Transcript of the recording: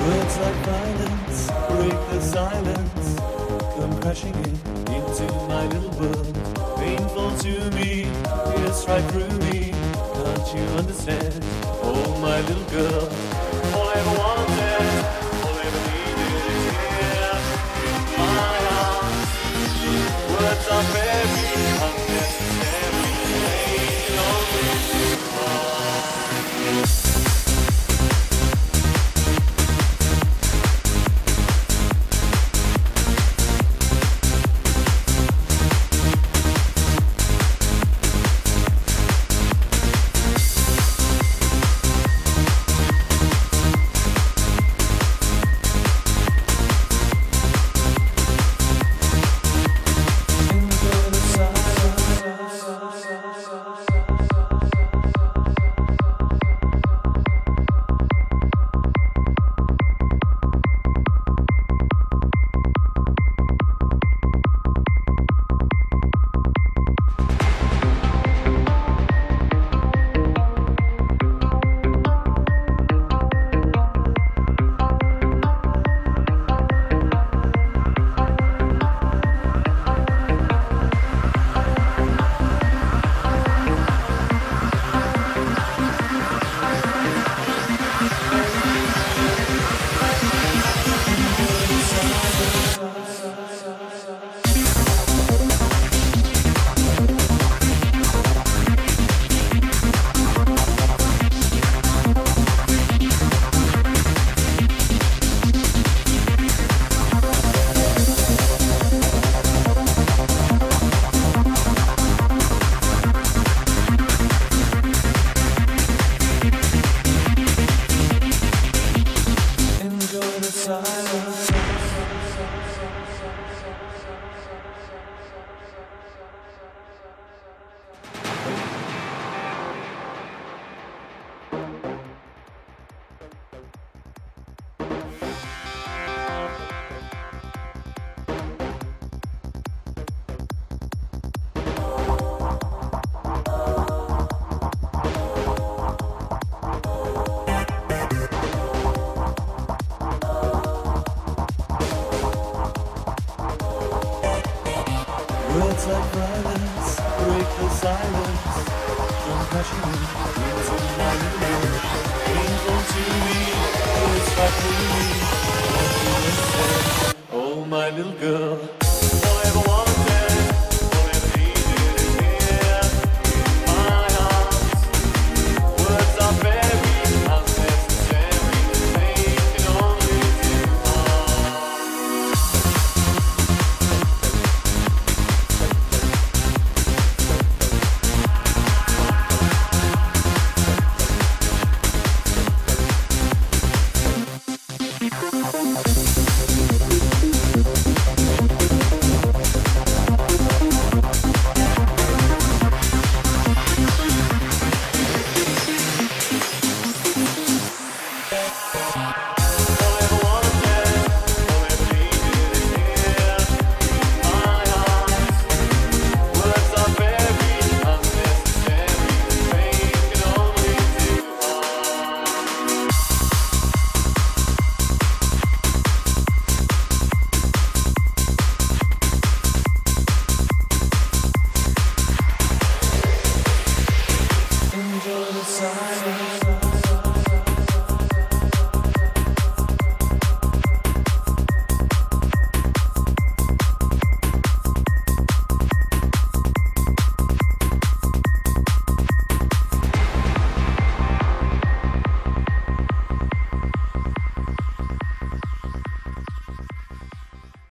Words like violence break the silence, come crashing into my little world. Painful to me, it's right through me. Can't you understand? Oh, my little girl, all I ever wanted, all I ever needed is here in my arms. Words are very unnecessary, they only harm. Words like violence break the silence, come crashing into my little world. Painful to me, it's right through me. Oh, my little girl.